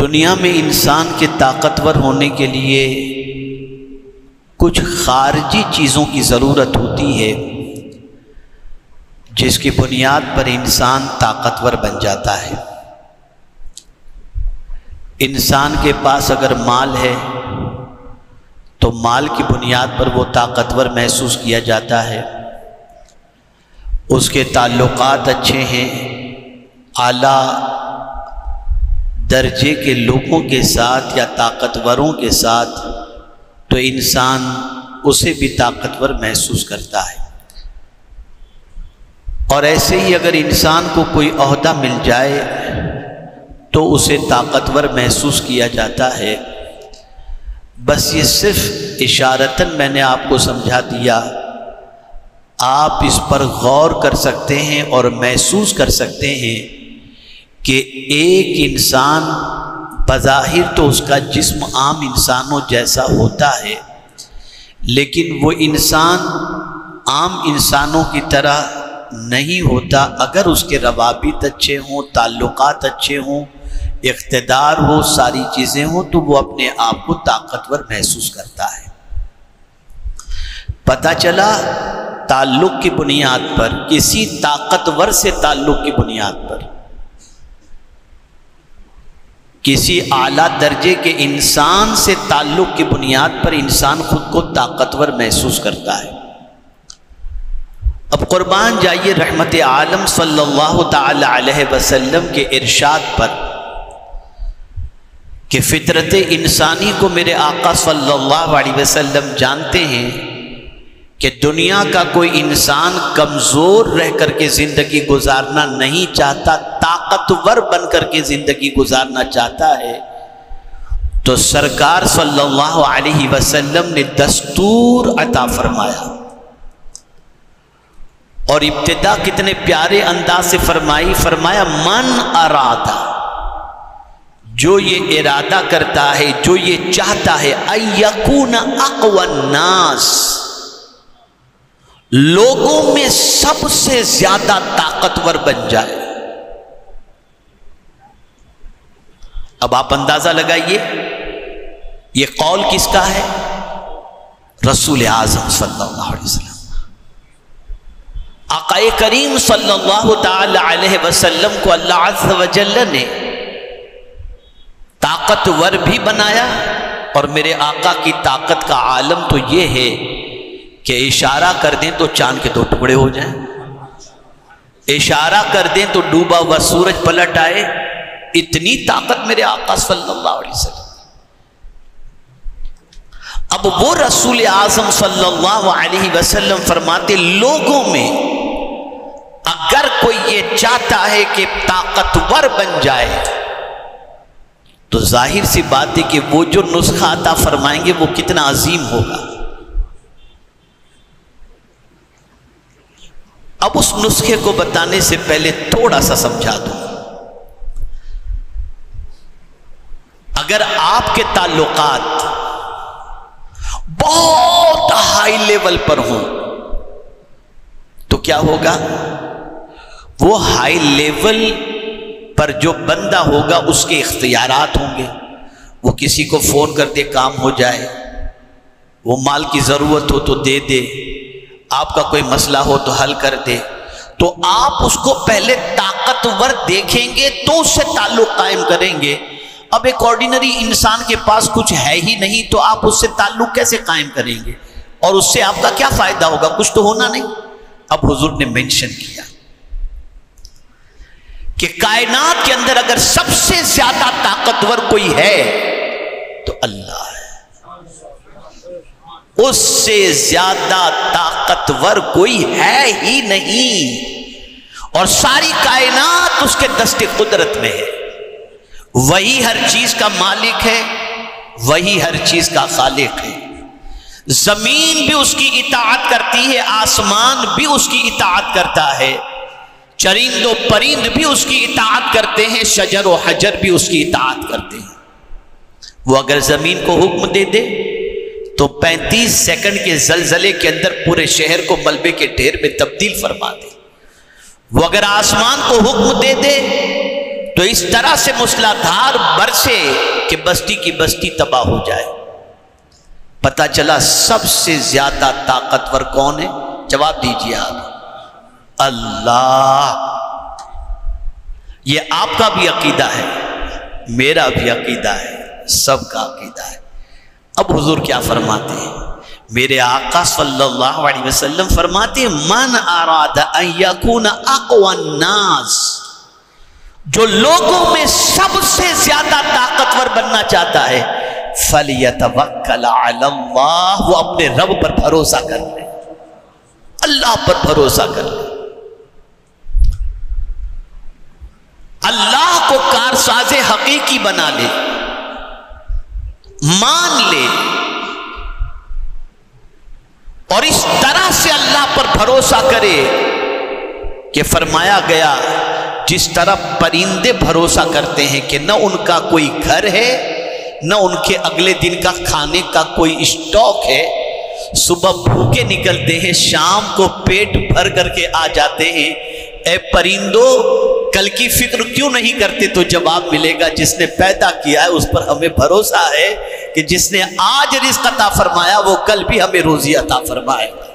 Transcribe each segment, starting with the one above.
دنیا میں انسان کے طاقتور ہونے کے لیے کچھ خارجی چیزوں کی ضرورت ہوتی ہے جس کی بنیاد پر انسان طاقتور بن جاتا ہے۔ انسان کے پاس اگر مال ہے تو مال کی بنیاد پر وہ طاقتور محسوس کیا جاتا ہے۔ اس کے تعلقات اچھے ہیں، اعلیٰ درجے کے لوگوں کے ساتھ یا طاقتوروں کے ساتھ، تو انسان اسے بھی طاقتور محسوس کرتا ہے۔ اور ایسے ہی اگر انسان کو کوئی عہدہ مل جائے تو اسے طاقتور محسوس کیا جاتا ہے۔ بس یہ صرف اشارتاً میں نے آپ کو سمجھا دیا، آپ اس پر غور کر سکتے ہیں اور محسوس کر سکتے ہیں کہ ایک انسان بظاہر تو اس کا جسم عام انسانوں جیسا ہوتا ہے، لیکن وہ انسان عام انسانوں کی طرح نہیں ہوتا۔ اگر اس کے روابط اچھے ہوں، تعلقات اچھے ہوں، اقتدار ہو، ساری چیزیں ہوں، تو وہ اپنے آپ کو طاقتور محسوس کرتا ہے۔ پتہ چلا تعلق کی بنیاد پر، کسی طاقتور سے تعلق کی بنیاد پر، کسی اعلیٰ درجے کے انسان سے تعلق کی بنیاد پر انسان خود کو طاقتور محسوس کرتا ہے۔ اب قربان جائیے رحمت عالم صلی اللہ تعالی علیہ وسلم کے ارشاد پر کہ فطرت انسانی کو میرے آقا صلی اللہ علیہ وسلم جانتے ہیں کہ دنیا کا کوئی انسان کمزور رہ کر کے زندگی گزارنا نہیں چاہتا، طاقتور بن کر کے زندگی گزارنا چاہتا ہے۔ تو سرکار صلی اللہ علیہ وسلم نے دستور عطا فرمایا، اور ابتدا کتنے پیارے انداز سے فرمایا من ارادہ، جو یہ ارادہ کرتا ہے، جو یہ چاہتا ہے، ان یکون اقوی الناس، لوگوں میں سب سے زیادہ طاقتور بن جائے۔ اب آپ اندازہ لگائیے یہ قول کس کا ہے؟ رسول اعظم صلی اللہ علیہ وسلم۔ آقا کریم صلی اللہ تعالی علیہ وسلم کو اللہ عز و جل نے طاقتور بھی بنایا، اور میرے آقا کی طاقت کا عالم تو یہ ہے کہ اشارہ کر دیں تو چاند کے 2 ٹکڑے ہو جائیں، اشارہ کر دیں تو ڈوبا ہوا سورج پلٹ آئے۔ اتنی طاقت میرے آقا صلی اللہ علیہ وسلم۔ اب وہ رسول اعظم صلی اللہ علیہ وسلم فرماتے لوگوں میں اگر کوئی یہ چاہتا ہے کہ طاقتور بن جائے تو ظاہر سی بات ہے کہ وہ جو نسخہ عطا فرمائیں گے وہ کتنا عظیم ہوگا۔ اب اس نسخے کو بتانے سے پہلے تھوڑا سا سمجھا دوں۔ اگر آپ کے تعلقات بہت ہائی لیول پر ہوں تو کیا ہوگا؟ وہ ہائی لیول پر جو بندہ ہوگا اس کے اختیارات ہوں گے، وہ کسی کو فون کر دے کام ہو جائے، وہ مال کی ضرورت ہو تو دے دے، آپ کا کوئی مسئلہ ہو تو حل کر دے۔ تو آپ اس کو پہلے طاقتور دیکھیں گے تو اس سے تعلق قائم کریں گے۔ اب ایک آرڈینری انسان کے پاس کچھ ہے ہی نہیں تو آپ اس سے تعلق کیسے قائم کریں گے؟ اور اس سے آپ کا کیا فائدہ ہوگا؟ کچھ تو ہونا نہیں۔ اب حضور نے مینشن کیا کہ کائنات کے اندر اگر سب سے زیادہ طاقتور کوئی ہے تو اللہ ہے، اس سے زیادہ طاقتور کوئی ہے ہی نہیں، اور ساری کائنات اس کے دست قدرت میں ہے۔ وہی ہر چیز کا مالک ہے، وہی ہر چیز کا خالق ہے۔ زمین بھی اس کی اطاعت کرتی ہے، آسمان بھی اس کی اطاعت کرتا ہے، چرند و پرند بھی اس کی اطاعت کرتے ہیں، شجر و حجر بھی اس کی اطاعت کرتے ہیں۔ وہ اگر زمین کو حکم دے دے تو 35 سیکنڈ کے زلزلے کے اندر پورے شہر کو ملبے کے ڈھیر میں تبدیل فرما دے۔ وہ اگر آسمان کو حکم دے دے تو اس طرح سے موسلادھار برسے کہ بستی کی بستی تباہ ہو جائے۔ پتہ چلا سب سے زیادہ طاقتور کون ہے؟ جواب دیجیے آپ، اللہ۔ یہ آپ کا بھی عقیدہ ہے، میرا بھی عقیدہ ہے، سب کا عقیدہ ہے۔ اب حضور کیا فرماتے ہیں؟ میرے آقا صلی اللہ علیہ وسلم فرماتے ہیں من اراد ان یکون اقوى الناس، جو لوگوں میں سب سے زیادہ طاقتور بننا چاہتا ہے فلیتوکل علی اللہ، وہ اپنے رب پر بھروسہ کر لے، اللہ پر بھروسہ کر لے، اللہ کو کارساز حقیقی بنا لے، مان لے، اور اس طرح سے اللہ پر بھروسہ کرے کہ فرمایا گیا جس طرح پرندے بھروسہ کرتے ہیں کہ نہ ان کا کوئی گھر ہے، نہ ان کے اگلے دن کا کھانے کا کوئی اسٹاک ہے، صبح بھوکے نکلتے ہیں، شام کو پیٹ بھر کر کے آ جاتے ہیں۔ اے پرندوں، کل کی فکر کیوں نہیں کرتے؟ تو جواب ملے گا جس نے پیدا کیا ہے اس پر ہمیں بھروسہ ہے کہ جس نے آج رزق عطا فرمایا وہ کل بھی ہمیں روزی عطا فرمائے گا۔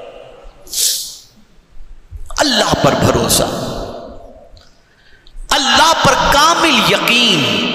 اللہ پر بھروسہ، اللہ پر کامل یقین،